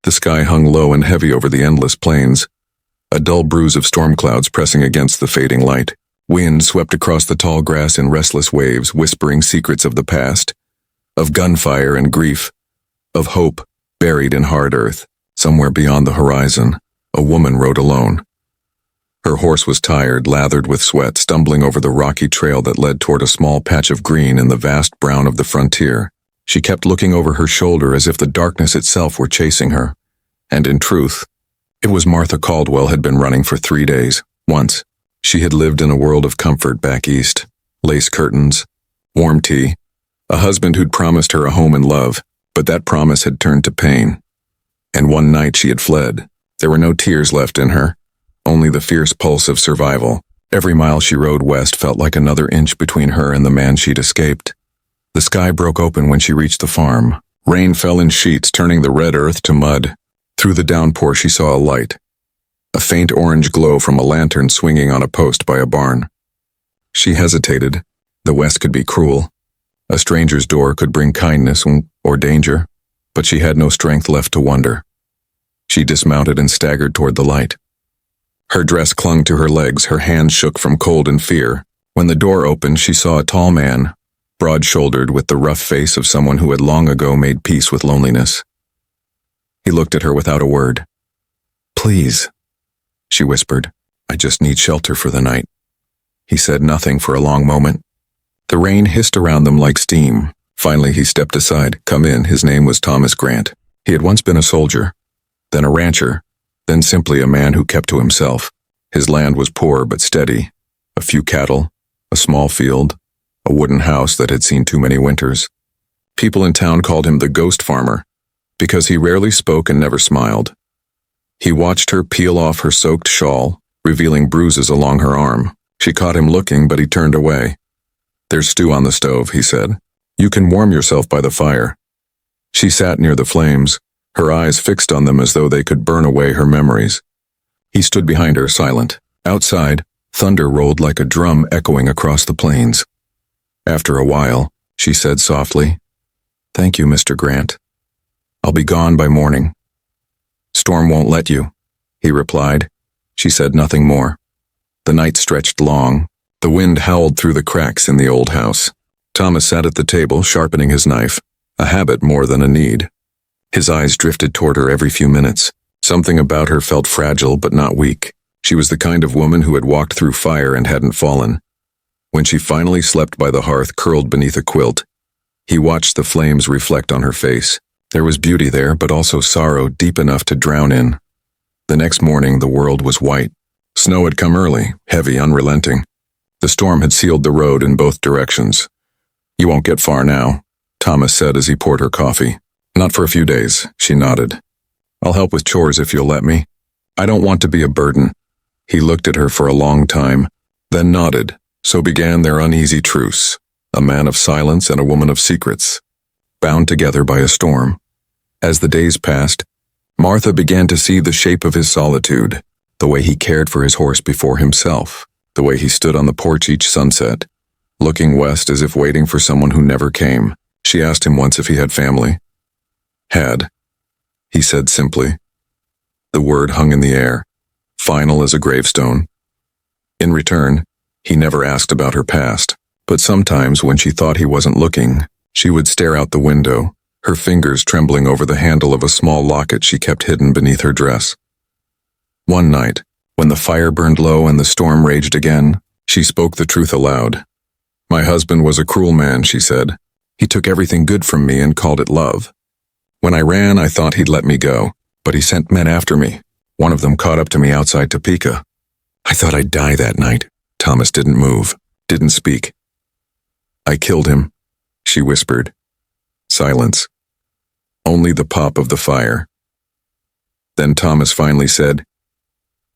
The sky hung low and heavy over the endless plains, a dull bruise of storm clouds pressing against the fading light. Wind swept across the tall grass in restless waves, whispering secrets of the past, of gunfire and grief, of hope buried in hard earth. Somewhere beyond the horizon, a woman rode alone. Her horse was tired, lathered with sweat, stumbling over the rocky trail that led toward a small patch of green in the vast brown of the frontier. She kept looking over her shoulder as if the darkness itself were chasing her. And in truth, it was Martha Caldwell had been running for 3 days. Once, she had lived in a world of comfort back east. Lace curtains, warm tea, a husband who'd promised her a home and love, but that promise had turned to pain. And one night she had fled. There were no tears left in her, only the fierce pulse of survival. Every mile she rode west felt like another inch between her and the man she'd escaped. The sky broke open when she reached the farm. Rain fell in sheets, turning the red earth to mud. Through the downpour she saw a light, a faint orange glow from a lantern swinging on a post by a barn. She hesitated. The west could be cruel. A stranger's door could bring kindness or danger, but she had no strength left to wonder. She dismounted and staggered toward the light. Her dress clung to her legs, her hands shook from cold and fear. When the door opened, she saw a tall man, broad-shouldered with the rough face of someone who had long ago made peace with loneliness. He looked at her without a word. "Please," she whispered, "I just need shelter for the night." He said nothing for a long moment. The rain hissed around them like steam. Finally, he stepped aside. "Come in." His name was Thomas Grant. He had once been a soldier, then a rancher, then simply a man who kept to himself. His land was poor but steady. A few cattle, a small field, a wooden house that had seen too many winters. People in town called him the ghost farmer, because he rarely spoke and never smiled. He watched her peel off her soaked shawl, revealing bruises along her arm. She caught him looking, but he turned away. "There's stew on the stove," he said. "You can warm yourself by the fire." She sat near the flames, her eyes fixed on them as though they could burn away her memories. He stood behind her, silent. Outside, thunder rolled like a drum echoing across the plains. After a while, she said softly, "Thank you, Mr. Grant. I'll be gone by morning." "Storm won't let you," he replied. She said nothing more. The night stretched long. The wind howled through the cracks in the old house. Thomas sat at the table, sharpening his knife, a habit more than a need. His eyes drifted toward her every few minutes. Something about her felt fragile but not weak. She was the kind of woman who had walked through fire and hadn't fallen. When she finally slept by the hearth, curled beneath a quilt, he watched the flames reflect on her face. There was beauty there, but also sorrow deep enough to drown in. The next morning, the world was white. Snow had come early, heavy, unrelenting. The storm had sealed the road in both directions. "You won't get far now," Thomas said as he poured her coffee. "Not for a few days," she nodded. "I'll help with chores if you'll let me. I don't want to be a burden." He looked at her for a long time, then nodded. So began their uneasy truce, a man of silence and a woman of secrets, bound together by a storm. As the days passed, Martha began to see the shape of his solitude, the way he cared for his horse before himself, the way he stood on the porch each sunset, looking west as if waiting for someone who never came. She asked him once if he had family. "Had," he said simply. The word hung in the air, final as a gravestone. In return, he never asked about her past, but sometimes when she thought he wasn't looking, she would stare out the window, her fingers trembling over the handle of a small locket she kept hidden beneath her dress. One night, when the fire burned low and the storm raged again, she spoke the truth aloud. "My husband was a cruel man," she said. "He took everything good from me and called it love. When I ran, I thought he'd let me go, but he sent men after me. One of them caught up to me outside Topeka. I thought I'd die that night." Thomas didn't move, didn't speak. "I killed him," she whispered. Silence. Only the pop of the fire. Then Thomas finally said,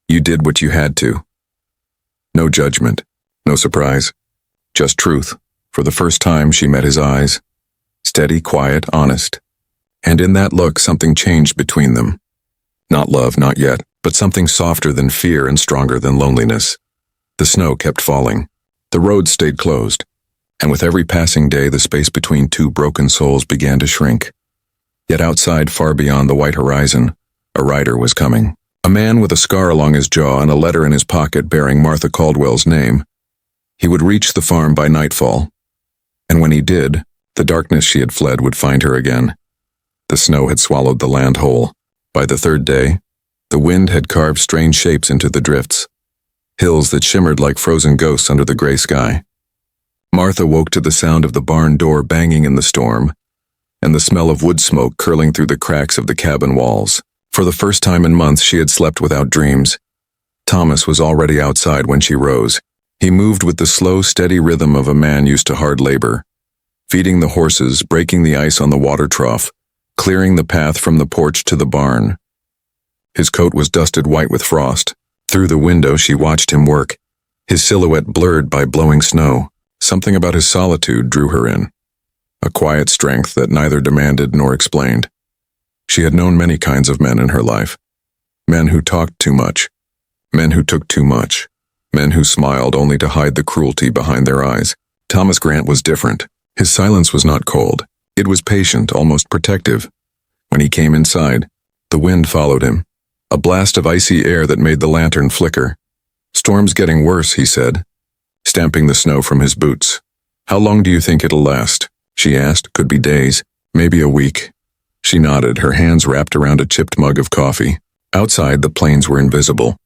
"You did what you had to." No judgment, no surprise, just truth. For the first time she met his eyes. Steady, quiet, honest. And in that look something changed between them. Not love, not yet, but something softer than fear and stronger than loneliness. The snow kept falling. The roads stayed closed. And with every passing day the space between two broken souls began to shrink. Yet outside, far beyond the white horizon, a rider was coming. A man with a scar along his jaw and a letter in his pocket bearing Martha Caldwell's name. He would reach the farm by nightfall. And when he did, the darkness she had fled would find her again. The snow had swallowed the land whole. By the third day, the wind had carved strange shapes into the drifts, hills that shimmered like frozen ghosts under the gray sky. Martha woke to the sound of the barn door banging in the storm, and the smell of wood smoke curling through the cracks of the cabin walls. For the first time in months, she had slept without dreams. Thomas was already outside when she rose. He moved with the slow, steady rhythm of a man used to hard labor, feeding the horses, breaking the ice on the water trough, clearing the path from the porch to the barn. His coat was dusted white with frost. Through the window she watched him work, his silhouette blurred by blowing snow. Something about his solitude drew her in, a quiet strength that neither demanded nor explained. She had known many kinds of men in her life. Men who talked too much, men who took too much, men who smiled only to hide the cruelty behind their eyes. Thomas Grant was different. His silence was not cold. It was patient, almost protective. When he came inside, the wind followed him, a blast of icy air that made the lantern flicker. "Storm's getting worse," he said, stamping the snow from his boots. "How long do you think it'll last?" she asked. "Could be days, maybe a week." She nodded, her hands wrapped around a chipped mug of coffee. Outside, the plains were invisible.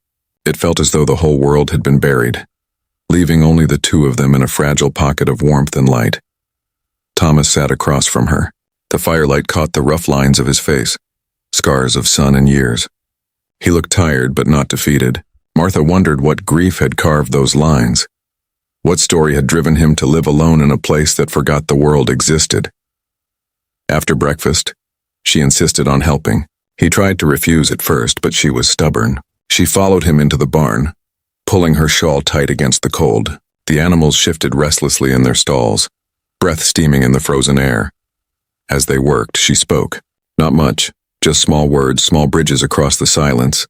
It felt as though the whole world had been buried, leaving only the two of them in a fragile pocket of warmth and light. Thomas sat across from her. The firelight caught the rough lines of his face, scars of sun and years. He looked tired but not defeated. Martha wondered what grief had carved those lines. What story had driven him to live alone in a place that forgot the world existed? After breakfast, she insisted on helping. He tried to refuse at first, but she was stubborn. She followed him into the barn, pulling her shawl tight against the cold. The animals shifted restlessly in their stalls, breath steaming in the frozen air. As they worked, she spoke. Not much, just small words, small bridges across the silence.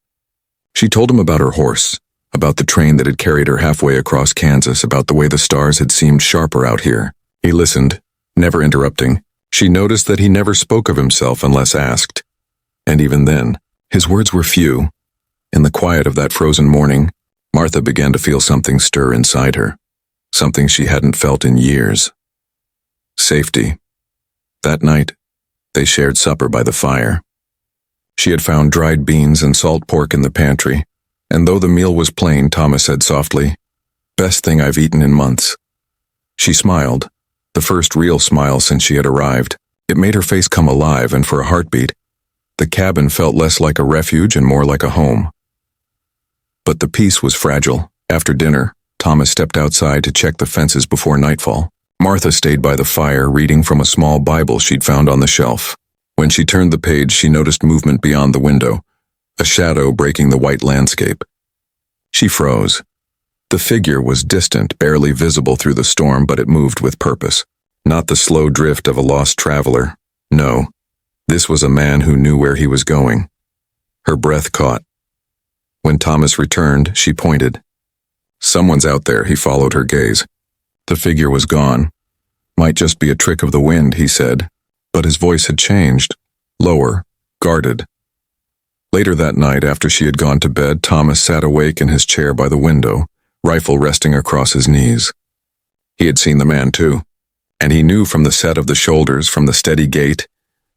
She told him about her horse, about the train that had carried her halfway across Kansas, about the way the stars had seemed sharper out here. He listened, never interrupting. She noticed that he never spoke of himself unless asked. And even then, his words were few. In the quiet of that frozen morning, Martha began to feel something stir inside her, something she hadn't felt in years. Safety. That night, they shared supper by the fire. She had found dried beans and salt pork in the pantry, and though the meal was plain, Thomas said softly, "Best thing I've eaten in months." She smiled, the first real smile since she had arrived. It made her face come alive, and for a heartbeat, the cabin felt less like a refuge and more like a home. But the peace was fragile. After dinner, Thomas stepped outside to check the fences before nightfall. Martha stayed by the fire, reading from a small Bible she'd found on the shelf. When she turned the page, she noticed movement beyond the window, a shadow breaking the white landscape. She froze. The figure was distant, barely visible through the storm, but it moved with purpose. Not the slow drift of a lost traveler. No, this was a man who knew where he was going. Her breath caught. When Thomas returned, she pointed. "Someone's out there," he followed her gaze. The figure was gone. "Might just be a trick of the wind," he said, but his voice had changed, lower, guarded. Later that night, after she had gone to bed, Thomas sat awake in his chair by the window, rifle resting across his knees. He had seen the man too, and he knew from the set of the shoulders, from the steady gait,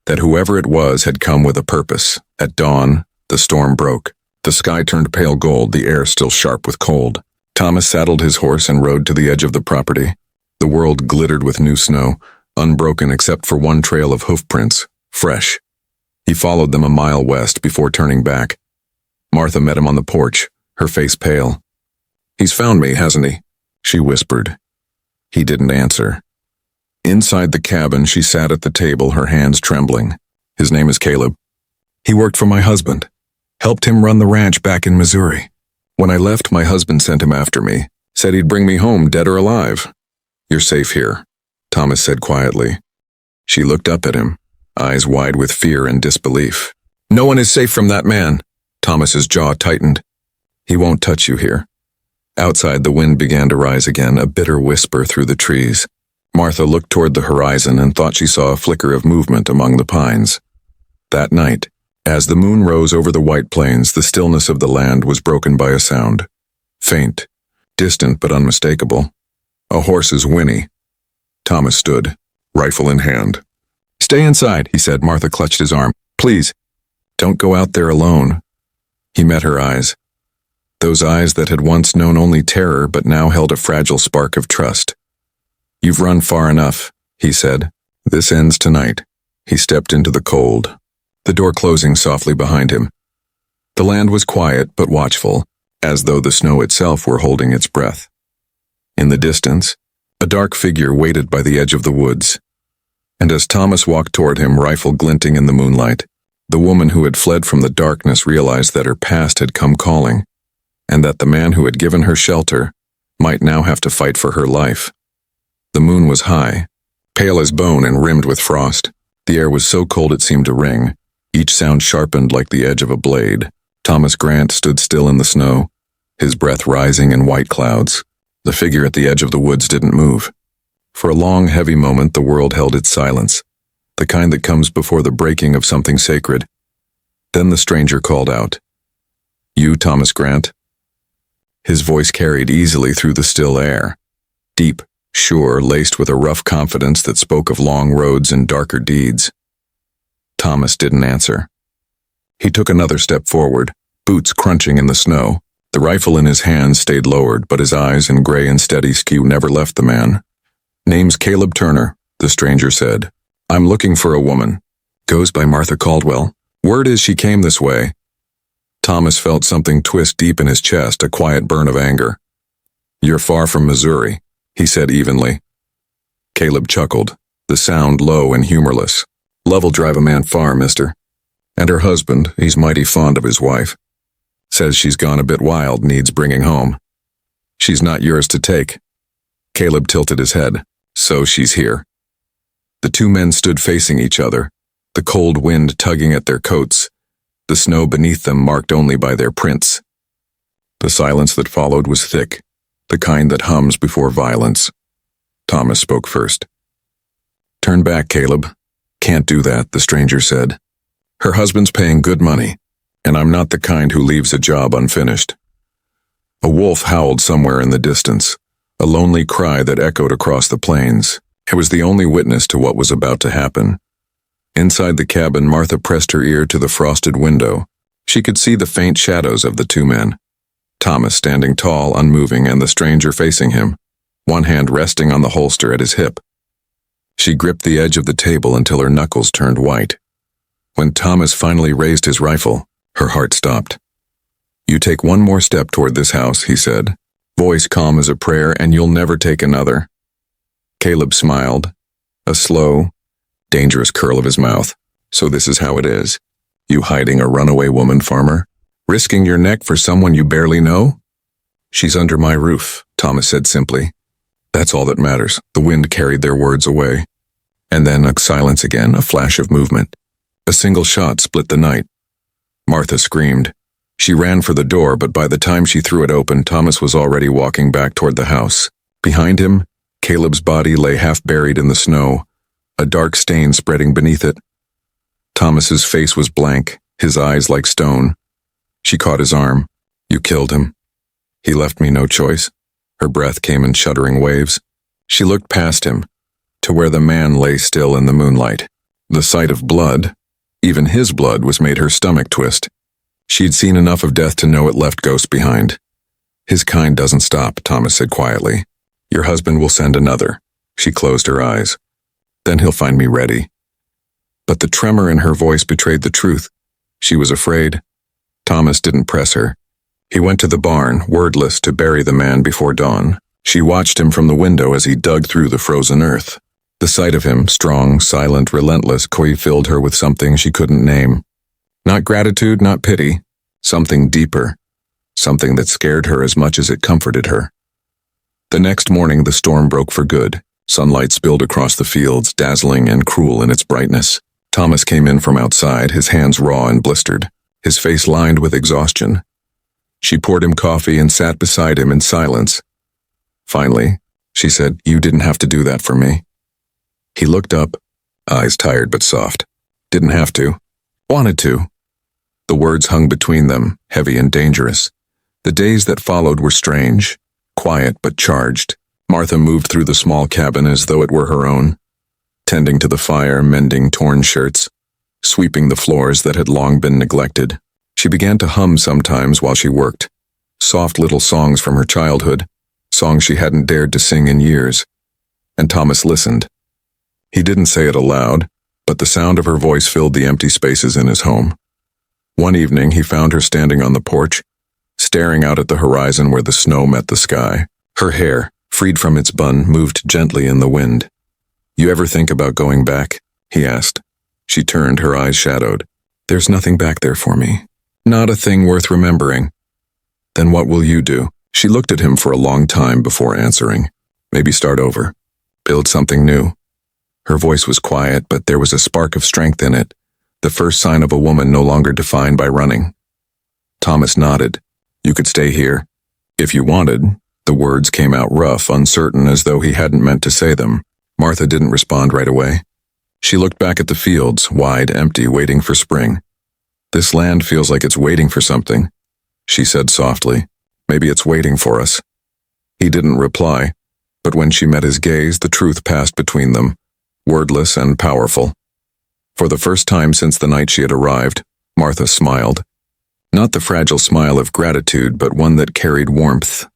that whoever it was had come with a purpose. At dawn, the storm broke. The sky turned pale gold, the air still sharp with cold. Thomas saddled his horse and rode to the edge of the property. The world glittered with new snow, unbroken except for one trail of hoofprints, fresh. He followed them a mile west before turning back. Martha met him on the porch, her face pale. "He's found me, hasn't he?" she whispered. He didn't answer. Inside the cabin, she sat at the table, her hands trembling. "His name is Caleb. He worked for my husband. Helped him run the ranch back in Missouri. When I left, my husband sent him after me. Said he'd bring me home, dead or alive." "You're safe here," Thomas said quietly. She looked up at him, eyes wide with fear and disbelief. "No one is safe from that man." Thomas's jaw tightened. "He won't touch you here." Outside, the wind began to rise again, a bitter whisper through the trees. Martha looked toward the horizon and thought she saw a flicker of movement among the pines. That night, as the moon rose over the white plains, the stillness of the land was broken by a sound. Faint, distant but unmistakable. A horse's whinny. Thomas stood, rifle in hand. "Stay inside," he said. Martha clutched his arm. "Please, don't go out there alone." He met her eyes. Those eyes that had once known only terror but now held a fragile spark of trust. "You've run far enough," he said. "This ends tonight." He stepped into the cold, the door closing softly behind him. The land was quiet but watchful, as though the snow itself were holding its breath. In the distance, a dark figure waited by the edge of the woods, and as Thomas walked toward him, rifle glinting in the moonlight, the woman who had fled from the darkness realized that her past had come calling, and that the man who had given her shelter might now have to fight for her life. The moon was high, pale as bone and rimmed with frost. The air was so cold it seemed to ring, each sound sharpened like the edge of a blade. Thomas Grant stood still in the snow, his breath rising in white clouds. The figure at the edge of the woods didn't move. For a long, heavy moment, the world held its silence, the kind that comes before the breaking of something sacred. Then the stranger called out, "You, Thomas Grant?" His voice carried easily through the still air, deep, sure, laced with a rough confidence that spoke of long roads and darker deeds. Thomas didn't answer. He took another step forward, boots crunching in the snow. The rifle in his hand stayed lowered, but his eyes in gray and steady skew never left the man. "Name's Caleb Turner," the stranger said. "I'm looking for a woman. Goes by Martha Caldwell. Word is she came this way." Thomas felt something twist deep in his chest, a quiet burn of anger. "You're far from Missouri," he said evenly. Caleb chuckled, the sound low and humorless. "Love'll drive a man far, mister. And her husband, he's mighty fond of his wife. Says she's gone a bit wild, needs bringing home. She's not yours to take." Caleb tilted his head. "So she's here." The two men stood facing each other, the cold wind tugging at their coats, the snow beneath them marked only by their prints. The silence that followed was thick, the kind that hums before violence. Thomas spoke first. "Turn back, Caleb." "Can't do that," the stranger said. "Her husband's paying good money, and I'm not the kind who leaves a job unfinished." A wolf howled somewhere in the distance, a lonely cry that echoed across the plains. It was the only witness to what was about to happen. Inside the cabin, Martha pressed her ear to the frosted window. She could see the faint shadows of the two men. Thomas standing tall, unmoving, and the stranger facing him, one hand resting on the holster at his hip. She gripped the edge of the table until her knuckles turned white. When Thomas finally raised his rifle, her heart stopped. "You take one more step toward this house," he said, voice calm as a prayer, "and you'll never take another." Caleb smiled, a slow, dangerous curl of his mouth. "So this is how it is. You hiding a runaway woman, farmer? Risking your neck for someone you barely know?" "She's under my roof," Thomas said simply. "That's all that matters." The wind carried their words away. And then a silence again, a flash of movement. A single shot split the night. Martha screamed. She ran for the door, but by the time she threw it open, Thomas was already walking back toward the house. Behind him, Caleb's body lay half buried in the snow, a dark stain spreading beneath it. Thomas's face was blank, his eyes like stone. She caught his arm. "You killed him." "He left me no choice." Her breath came in shuddering waves. She looked past him, to where the man lay still in the moonlight. The sight of blood, even his blood, was made her stomach twist. She'd seen enough of death to know it left ghosts behind. "His kind doesn't stop," Thomas said quietly. "Your husband will send another." She closed her eyes. "Then he'll find me ready." But the tremor in her voice betrayed the truth. She was afraid. Thomas didn't press her. He went to the barn, wordless, to bury the man before dawn. She watched him from the window as he dug through the frozen earth. The sight of him, strong, silent, relentless, filled her with something she couldn't name. Not gratitude, not pity. Something deeper. Something that scared her as much as it comforted her. The next morning the storm broke for good. Sunlight spilled across the fields, dazzling and cruel in its brightness. Thomas came in from outside, his hands raw and blistered, his face lined with exhaustion. She poured him coffee and sat beside him in silence. Finally, she said, "You didn't have to do that for me." He looked up, eyes tired but soft. "Didn't have to. Wanted to. The words hung between them, heavy and dangerous. The days that followed were strange, quiet but charged. Martha moved through the small cabin as though it were her own, tending to the fire, mending torn shirts, sweeping the floors that had long been neglected. She began to hum sometimes while she worked, soft little songs from her childhood, songs she hadn't dared to sing in years. And Thomas listened. He didn't say it aloud, but the sound of her voice filled the empty spaces in his home. One evening he found her standing on the porch, staring out at the horizon where the snow met the sky. Her hair, freed from its bun, moved gently in the wind. "You ever think about going back?" he asked. She turned, her eyes shadowed. "There's nothing back there for me. Not a thing worth remembering." "Then what will you do?" She looked at him for a long time before answering. "Maybe start over. Build something new." Her voice was quiet, but there was a spark of strength in it, the first sign of a woman no longer defined by running. Thomas nodded. "You could stay here. If you wanted." The words came out rough, uncertain, as though he hadn't meant to say them. Martha didn't respond right away. She looked back at the fields, wide, empty, waiting for spring. "This land feels like it's waiting for something," she said softly. "Maybe it's waiting for us." He didn't reply, but when she met his gaze, the truth passed between them, wordless and powerful. For the first time since the night she had arrived, Martha smiled. Not the fragile smile of gratitude, but one that carried warmth,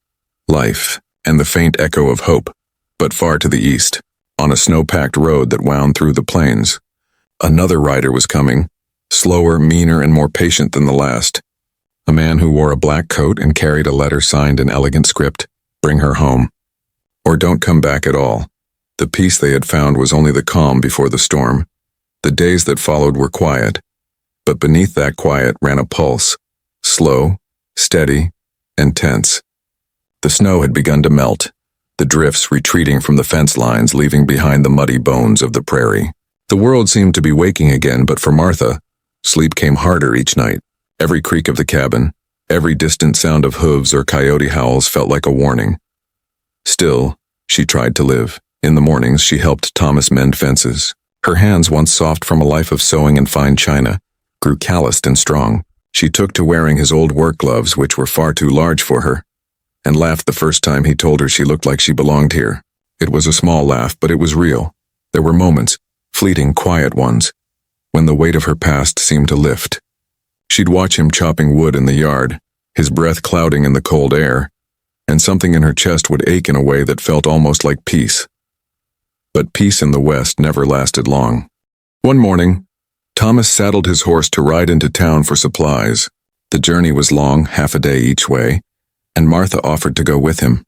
life, and the faint echo of hope. But far to the east, on a snow-packed road that wound through the plains, another rider was coming, slower, meaner, and more patient than the last. A man who wore a black coat and carried a letter signed in elegant script, "Bring her home. Or don't come back at all." The peace they had found was only the calm before the storm. The days that followed were quiet, but beneath that quiet ran a pulse, slow, steady, and tense. The snow had begun to melt, the drifts retreating from the fence lines, leaving behind the muddy bones of the prairie. The world seemed to be waking again, but for Martha, sleep came harder each night. Every creak of the cabin, every distant sound of hooves or coyote howls felt like a warning. Still, she tried to live. In the mornings, she helped Thomas mend fences. Her hands, once soft from a life of sewing and fine china, grew calloused and strong. She took to wearing his old work gloves, which were far too large for her, and laughed the first time he told her she looked like she belonged here. It was a small laugh, but it was real. There were moments, fleeting, quiet ones, when the weight of her past seemed to lift. She'd watch him chopping wood in the yard, his breath clouding in the cold air, and something in her chest would ache in a way that felt almost like peace. But peace in the West never lasted long. One morning, Thomas saddled his horse to ride into town for supplies. The journey was long, half a day each way, and Martha offered to go with him.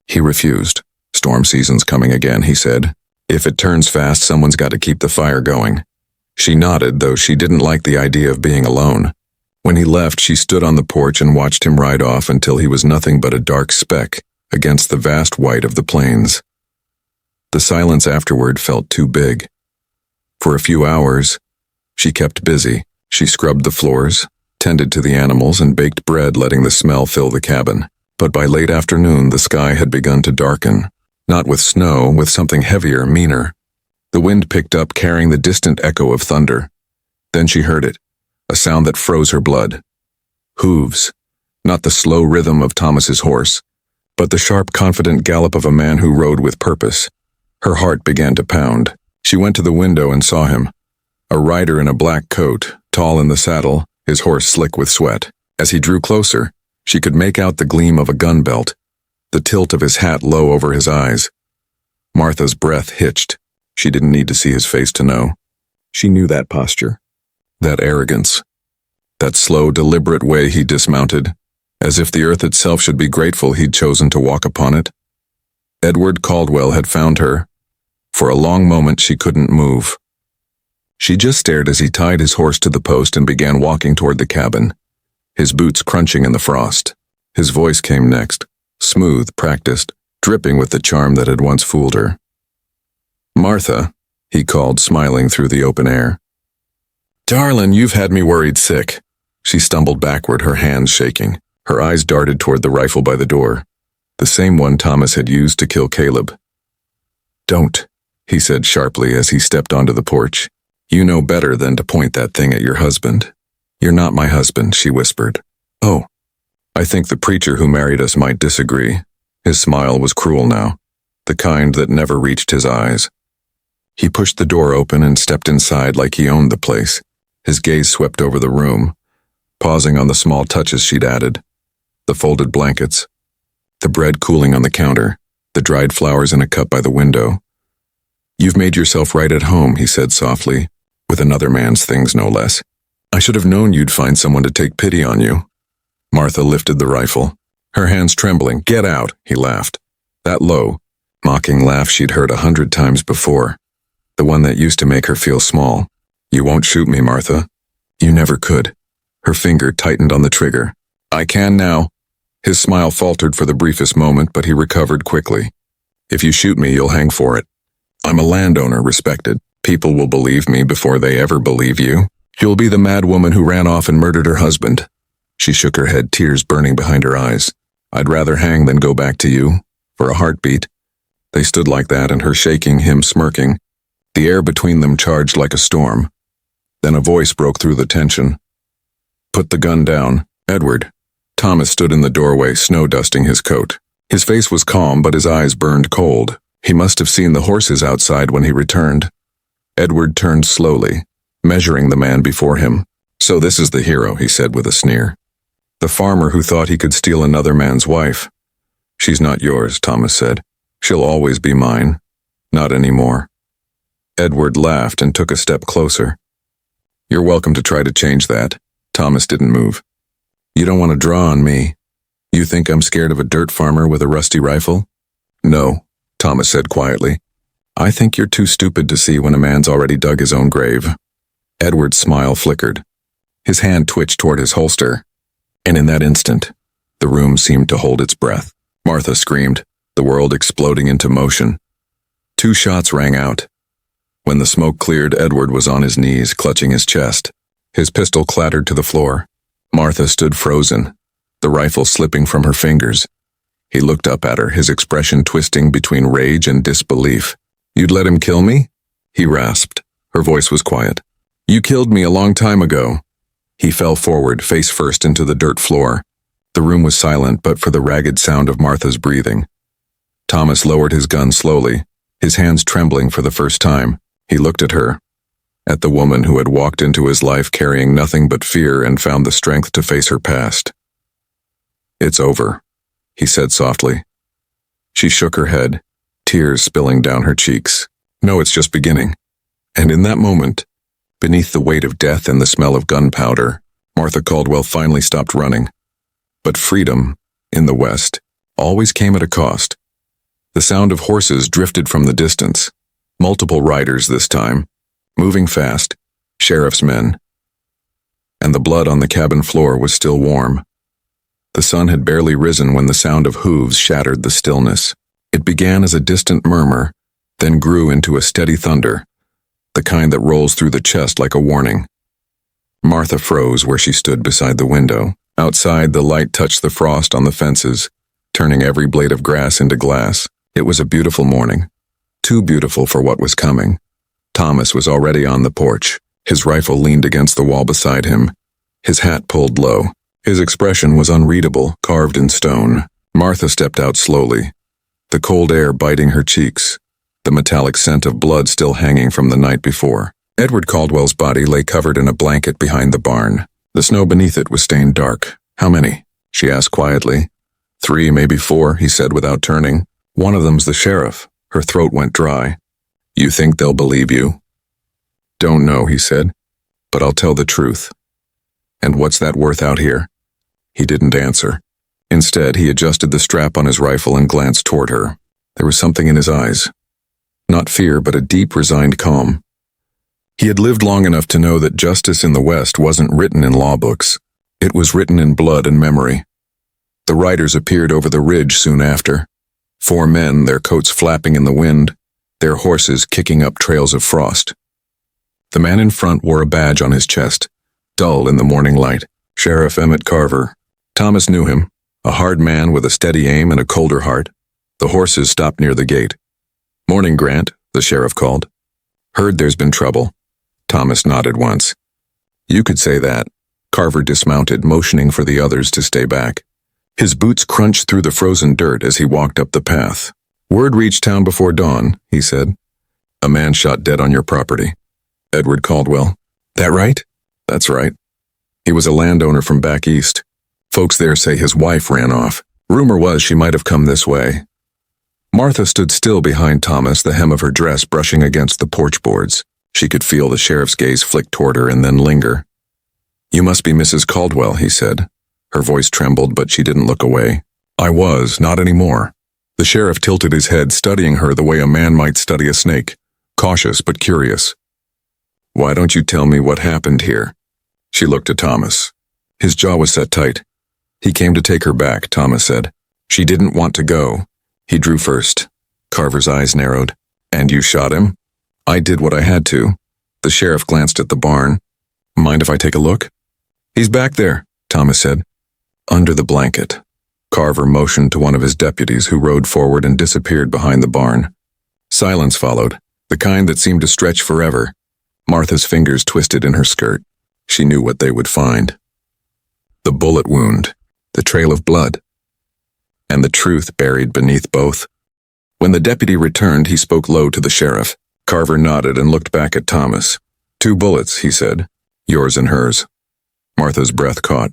He refused. "Storm season's coming again," he said. "If it turns fast, someone's got to keep the fire going." She nodded, though she didn't like the idea of being alone. When he left, she stood on the porch and watched him ride off until he was nothing but a dark speck against the vast white of the plains. The silence afterward felt too big. For a few hours, she kept busy. She scrubbed the floors, tended to the animals, and baked bread, letting the smell fill the cabin. But by late afternoon, the sky had begun to darken. Not with snow, with something heavier, meaner. The wind picked up, carrying the distant echo of thunder. Then she heard it, a sound that froze her blood. Hooves, not the slow rhythm of Thomas's horse, but the sharp, confident gallop of a man who rode with purpose. Her heart began to pound. She went to the window and saw him. A rider in a black coat, tall in the saddle, his horse slick with sweat. As he drew closer, she could make out the gleam of a gun belt, the tilt of his hat low over his eyes. Martha's breath hitched. She didn't need to see his face to know. She knew that posture, that arrogance, that slow, deliberate way he dismounted, as if the earth itself should be grateful he'd chosen to walk upon it. Edward Caldwell had found her. For a long moment she couldn't move. She just stared as he tied his horse to the post and began walking toward the cabin, his boots crunching in the frost. His voice came next, smooth, practiced, dripping with the charm that had once fooled her. "Martha," he called, smiling through the open air. "Darlin', you've had me worried sick." She stumbled backward, her hands shaking. Her eyes darted toward the rifle by the door, the same one Thomas had used to kill Caleb. "Don't," he said sharply as he stepped onto the porch. You know better than to point that thing at your husband. You're not my husband, she whispered. Oh, I think the preacher who married us might disagree. His smile was cruel now, the kind that never reached his eyes. He pushed the door open and stepped inside like he owned the place. His gaze swept over the room, pausing on the small touches she'd added. The folded blankets, the bread cooling on the counter, the dried flowers in a cup by the window. You've made yourself right at home, he said softly, with another man's things no less. I should have known you'd find someone to take pity on you. Martha lifted the rifle, her hands trembling. Get out, he laughed. That low, mocking laugh she'd heard 100 times before. The one that used to make her feel small. You won't shoot me, Martha. You never could. Her finger tightened on the trigger. I can now. His smile faltered for the briefest moment, but he recovered quickly. If you shoot me, you'll hang for it. I'm a landowner, respected. People will believe me before they ever believe you. You'll be the mad woman who ran off and murdered her husband. She shook her head, tears burning behind her eyes. I'd rather hang than go back to you. For a heartbeat. They stood like that, and her shaking, him smirking. The air between them charged like a storm. Then a voice broke through the tension. Put the gun down, Edward. Thomas stood in the doorway, snow-dusting his coat. His face was calm, but his eyes burned cold. He must have seen the horses outside when he returned. Edward turned slowly, measuring the man before him. So this is the hero, he said with a sneer. The farmer who thought he could steal another man's wife. She's not yours, Thomas said. She'll always be mine. Not anymore. Edward laughed and took a step closer. You're welcome to try to change that. Thomas didn't move. You don't want to draw on me. You think I'm scared of a dirt farmer with a rusty rifle? No, Thomas said quietly. I think you're too stupid to see when a man's already dug his own grave. Edward's smile flickered. His hand twitched toward his holster. And in that instant, the room seemed to hold its breath. Martha screamed, the world exploding into motion. 2 shots rang out. When the smoke cleared, Edward was on his knees, clutching his chest. His pistol clattered to the floor. Martha stood frozen, the rifle slipping from her fingers. He looked up at her, his expression twisting between rage and disbelief. You'd let him kill me? He rasped. Her voice was quiet. You killed me a long time ago. He fell forward, face first into the dirt floor. The room was silent but for the ragged sound of Martha's breathing. Thomas lowered his gun slowly, his hands trembling for the first time. He looked at her, at the woman who had walked into his life carrying nothing but fear and found the strength to face her past. It's over, he said softly. She shook her head, tears spilling down her cheeks. No, it's just beginning. And in that moment, beneath the weight of death and the smell of gunpowder, Martha Caldwell finally stopped running. But freedom, in the West, always came at a cost. The sound of horses drifted from the distance. Multiple riders this time, moving fast, sheriff's men. And the blood on the cabin floor was still warm. The sun had barely risen when the sound of hooves shattered the stillness. It began as a distant murmur, then grew into a steady thunder, the kind that rolls through the chest like a warning. Martha froze where she stood beside the window. Outside, the light touched the frost on the fences, turning every blade of grass into glass. It was a beautiful morning. Too beautiful for what was coming. Thomas was already on the porch. His rifle leaned against the wall beside him, his hat pulled low. His expression was unreadable, carved in stone. Martha stepped out slowly, the cold air biting her cheeks, the metallic scent of blood still hanging from the night before. Edward Caldwell's body lay covered in a blanket behind the barn. The snow beneath it was stained dark. How many? She asked quietly. 3, maybe 4, he said without turning. One of them's the sheriff. Her throat went dry. You think they'll believe you? Don't know, he said, but I'll tell the truth. And what's that worth out here? He didn't answer. Instead, he adjusted the strap on his rifle and glanced toward her. There was something in his eyes. Not fear, but a deep, resigned calm. He had lived long enough to know that justice in the West wasn't written in law books. It was written in blood and memory. The riders appeared over the ridge soon after. 4 men, their coats flapping in the wind, their horses kicking up trails of frost. The man in front wore a badge on his chest, dull in the morning light. Sheriff Emmett Carver. Thomas knew him, a hard man with a steady aim and a colder heart. The horses stopped near the gate. Morning, Grant, the sheriff called. Heard there's been trouble. Thomas nodded once. You could say that. Carver dismounted, motioning for the others to stay back. His boots crunched through the frozen dirt as he walked up the path. Word reached town before dawn, he said. A man shot dead on your property. Edward Caldwell. That right? That's right. He was a landowner from back east. Folks there say his wife ran off. Rumor was she might have come this way. Martha stood still behind Thomas, the hem of her dress brushing against the porch boards. She could feel the sheriff's gaze flick toward her and then linger. You must be Mrs. Caldwell, he said. Her voice trembled, but she didn't look away. I was, not anymore. The sheriff tilted his head, studying her the way a man might study a snake, cautious but curious. Why don't you tell me what happened here? She looked at Thomas. His jaw was set tight. He came to take her back, Thomas said. She didn't want to go. He drew first. Carver's eyes narrowed. And you shot him? I did what I had to. The sheriff glanced at the barn. Mind if I take a look? He's back there, Thomas said. Under the blanket. Carver motioned to one of his deputies who rode forward and disappeared behind the barn. Silence followed, the kind that seemed to stretch forever. Martha's fingers twisted in her skirt. She knew what they would find. The bullet wound, the trail of blood, and the truth buried beneath both. When the deputy returned, he spoke low to the sheriff. Carver nodded and looked back at Thomas. 2 bullets, he said. Yours and hers. Martha's breath caught.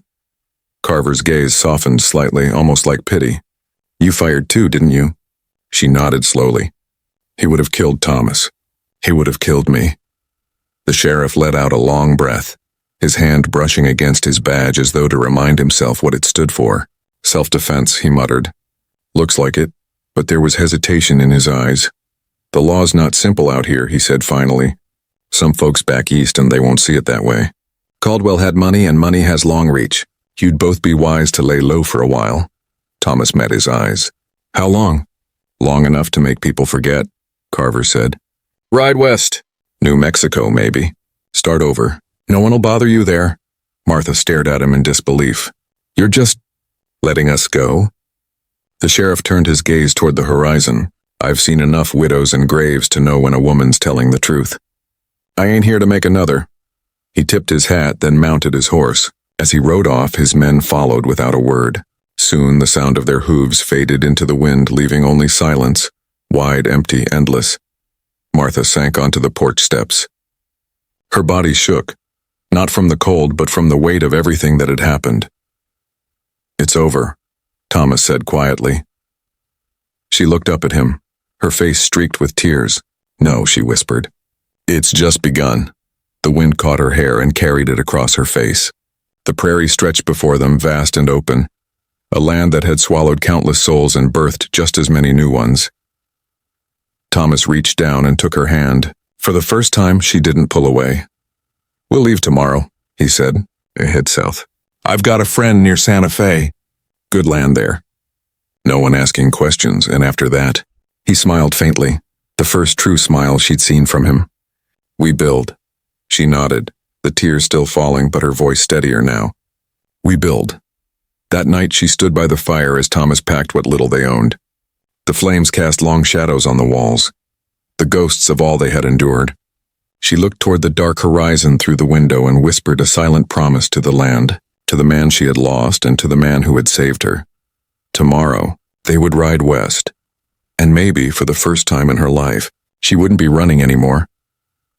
Carver's gaze softened slightly, almost like pity. You fired 2, didn't you? She nodded slowly. He would have killed Thomas. He would have killed me. The sheriff let out a long breath, his hand brushing against his badge as though to remind himself what it stood for. Self-defense, he muttered. Looks like it, but there was hesitation in his eyes. The law's not simple out here, he said finally. Some folks back east and they won't see it that way. Caldwell had money and money has long reach. You'd both be wise to lay low for a while. Thomas met his eyes. How long? Long enough to make people forget, Carver said. Ride west. New Mexico, maybe. Start over. No one'll bother you there. Martha stared at him in disbelief. You're just letting us go? The sheriff turned his gaze toward the horizon. I've seen enough widows and graves to know when a woman's telling the truth. I ain't here to make another. He tipped his hat, then mounted his horse. As he rode off, his men followed without a word. Soon the sound of their hooves faded into the wind, leaving only silence, wide, empty, endless. Martha sank onto the porch steps. Her body shook, not from the cold, but from the weight of everything that had happened. It's over, Thomas said quietly. She looked up at him, her face streaked with tears. No, she whispered. It's just begun. The wind caught her hair and carried it across her face. The prairie stretched before them, vast and open, a land that had swallowed countless souls and birthed just as many new ones. Thomas reached down and took her hand. For the first time, she didn't pull away. We'll leave tomorrow, he said. Head south. I've got a friend near Santa Fe. Good land there. No one asking questions, and after that, he smiled faintly, the first true smile she'd seen from him. We build. She nodded, the tears still falling, but her voice steadier now. We build. That night she stood by the fire as Thomas packed what little they owned. The flames cast long shadows on the walls, the ghosts of all they had endured. She looked toward the dark horizon through the window and whispered a silent promise to the land, to the man she had lost and to the man who had saved her. Tomorrow, they would ride west. And maybe, for the first time in her life, she wouldn't be running anymore.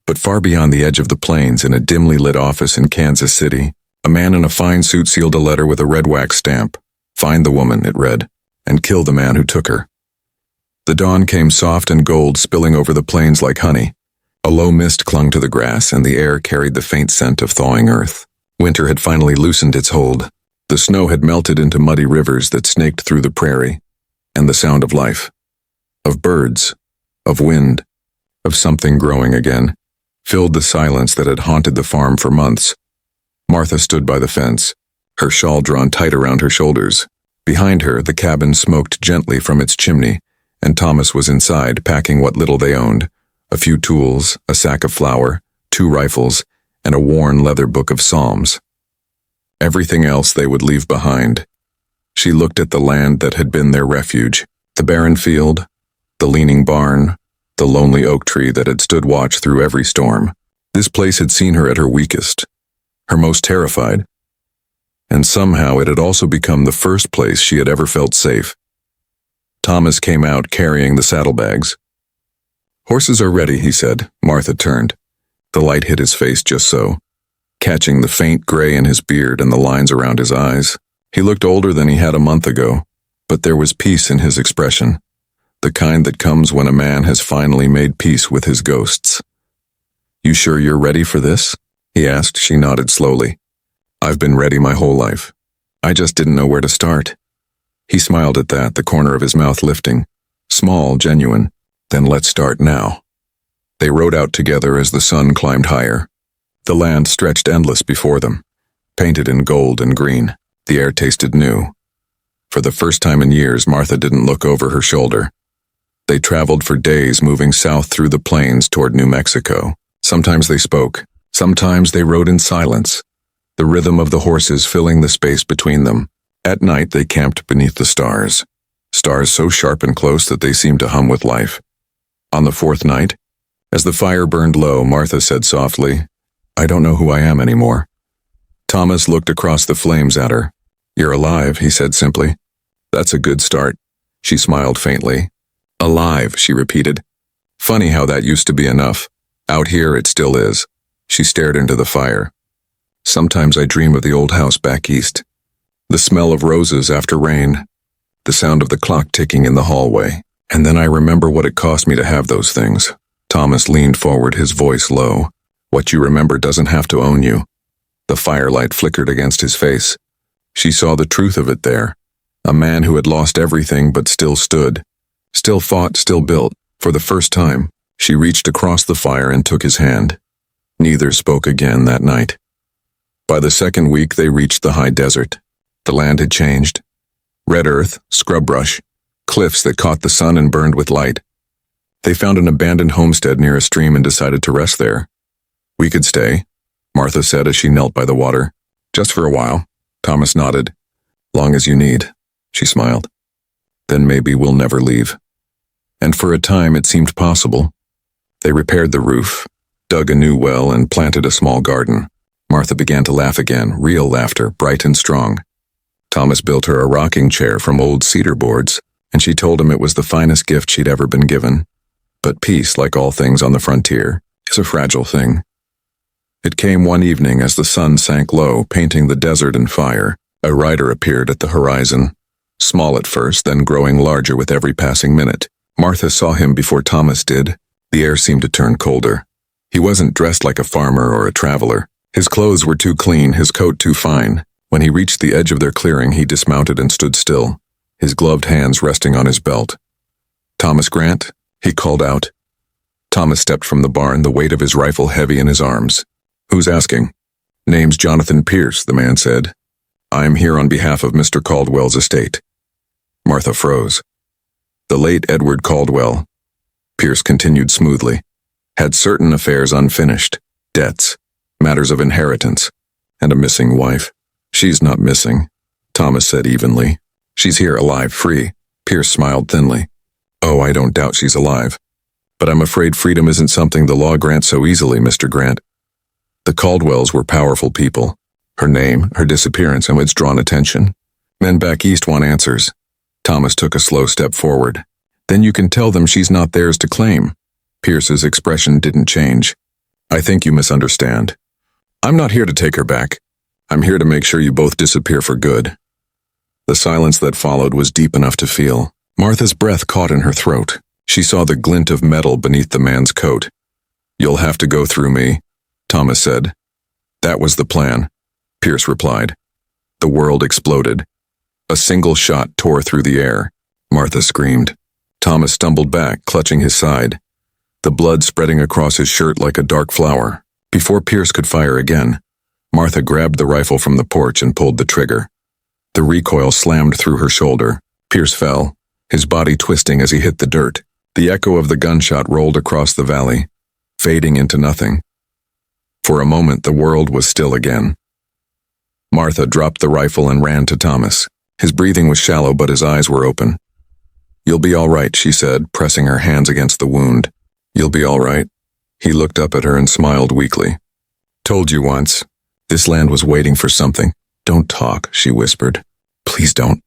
But far beyond the edge of the plains, in a dimly lit office in Kansas City, a man in a fine suit sealed a letter with a red wax stamp. Find the woman, it read, and kill the man who took her. The dawn came soft and gold, spilling over the plains like honey. A low mist clung to the grass, and the air carried the faint scent of thawing earth. Winter had finally loosened its hold. The snow had melted into muddy rivers that snaked through the prairie, and the sound of life, of birds, of wind, of something growing again, filled the silence that had haunted the farm for months. Martha stood by the fence, her shawl drawn tight around her shoulders. Behind her, the cabin smoked gently from its chimney, and Thomas was inside, packing what little they owned, a few tools, a sack of flour, 2 rifles, and a worn leather book of psalms. Everything else they would leave behind. She looked at the land that had been their refuge, the barren field, the leaning barn, the lonely oak tree that had stood watch through every storm. This place had seen her at her weakest, her most terrified, and somehow it had also become the first place she had ever felt safe. Thomas came out carrying the saddlebags. "Horses are ready," he said. Martha turned. The light hit his face just so, catching the faint gray in his beard and the lines around his eyes. He looked older than he had a month ago, but there was peace in his expression, the kind that comes when a man has finally made peace with his ghosts. "You sure you're ready for this?" he asked. She nodded slowly. "I've been ready my whole life. I just didn't know where to start." He smiled at that, the corner of his mouth lifting. Small, genuine. "Then let's start now." They rode out together as the sun climbed higher. The land stretched endless before them, painted in gold and green. The air tasted new. For the first time in years, Martha didn't look over her shoulder. They traveled for days, moving south through the plains toward New Mexico. Sometimes they spoke. Sometimes they rode in silence, the rhythm of the horses filling the space between them. At night, they camped beneath the stars. Stars so sharp and close that they seemed to hum with life. On the fourth night, as the fire burned low, Martha said softly, "I don't know who I am anymore." Thomas looked across the flames at her. "You're alive," he said simply. "That's a good start." She smiled faintly. "Alive," she repeated. "Funny how that used to be enough. Out here it still is." She stared into the fire. "Sometimes I dream of the old house back east. The smell of roses after rain. The sound of the clock ticking in the hallway. And then I remember what it cost me to have those things." Thomas leaned forward, his voice low. "What you remember doesn't have to own you." The firelight flickered against his face. She saw the truth of it there. A man who had lost everything but still stood. Still fought, still built. For the first time, she reached across the fire and took his hand. Neither spoke again that night. By the second week, they reached the high desert. The land had changed. Red earth, scrub brush, cliffs that caught the sun and burned with light. They found an abandoned homestead near a stream and decided to rest there. "We could stay," Martha said as she knelt by the water. "Just for a while," Thomas nodded. "Long as you need," she smiled. "Then maybe we'll never leave." And for a time it seemed possible. They repaired the roof, dug a new well, and planted a small garden. Martha began to laugh again, real laughter, bright and strong. Thomas built her a rocking chair from old cedar boards, and she told him it was the finest gift she'd ever been given. But peace, like all things on the frontier, is a fragile thing. It came one evening as the sun sank low, painting the desert in fire. A rider appeared at the horizon, small at first, then growing larger with every passing minute. Martha saw him before Thomas did. The air seemed to turn colder. He wasn't dressed like a farmer or a traveler. His clothes were too clean, his coat too fine. When he reached the edge of their clearing, he dismounted and stood still, his gloved hands resting on his belt. "Thomas Grant?" he called out. Thomas stepped from the barn, the weight of his rifle heavy in his arms. "Who's asking?" "Name's Jonathan Pierce," the man said. "I'm here on behalf of Mr. Caldwell's estate." Martha froze. "The late Edward Caldwell," Pierce continued smoothly, "had certain affairs unfinished, debts, matters of inheritance, and a missing wife. She's not missing," Thomas said evenly. "She's here alive, free." Pierce smiled thinly. "Oh, I don't doubt she's alive. But I'm afraid freedom isn't something the law grants so easily, Mr. Grant." The Caldwells were powerful people. Her name, her disappearance, and it's drawn attention. Men back east want answers. Thomas took a slow step forward. "Then you can tell them she's not theirs to claim." Pierce's expression didn't change. "I think you misunderstand. I'm not here to take her back. I'm here to make sure you both disappear for good." The silence that followed was deep enough to feel. Martha's breath caught in her throat. She saw the glint of metal beneath the man's coat. "You'll have to go through me," Thomas said. "That was the plan," Pierce replied. The world exploded. A single shot tore through the air. Martha screamed. Thomas stumbled back, clutching his side, the blood spreading across his shirt like a dark flower. Before Pierce could fire again, Martha grabbed the rifle from the porch and pulled the trigger. The recoil slammed through her shoulder. Pierce fell, his body twisting as he hit the dirt. The echo of the gunshot rolled across the valley, fading into nothing. For a moment, the world was still again. Martha dropped the rifle and ran to Thomas. His breathing was shallow, but his eyes were open. "You'll be all right," she said, pressing her hands against the wound. "You'll be all right." He looked up at her and smiled weakly. Told you once. This land was waiting for something. Don't talk, she whispered. Please don't.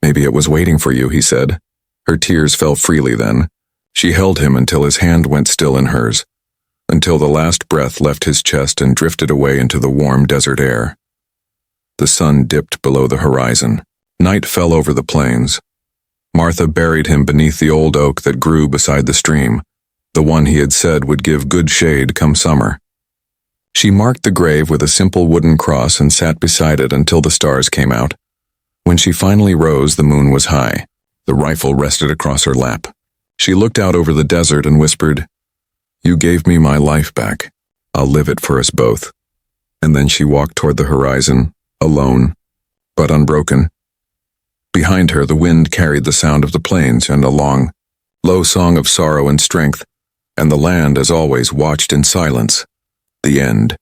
Maybe it was waiting for you, he said. Her tears fell freely then. She held him until his hand went still in hers, until the last breath left his chest and drifted away into the warm desert air. The sun dipped below the horizon. Night fell over the plains. Martha buried him beneath the old oak that grew beside the stream, the one he had said would give good shade come summer. She marked the grave with a simple wooden cross and sat beside it until the stars came out. When she finally rose, the moon was high. The rifle rested across her lap. She looked out over the desert and whispered, You gave me my life back. I'll live it for us both. And then she walked toward the horizon, alone, but unbroken. Behind her, the wind carried the sound of the plains and a long, low song of sorrow and strength, and the land, as always, watched in silence. The end.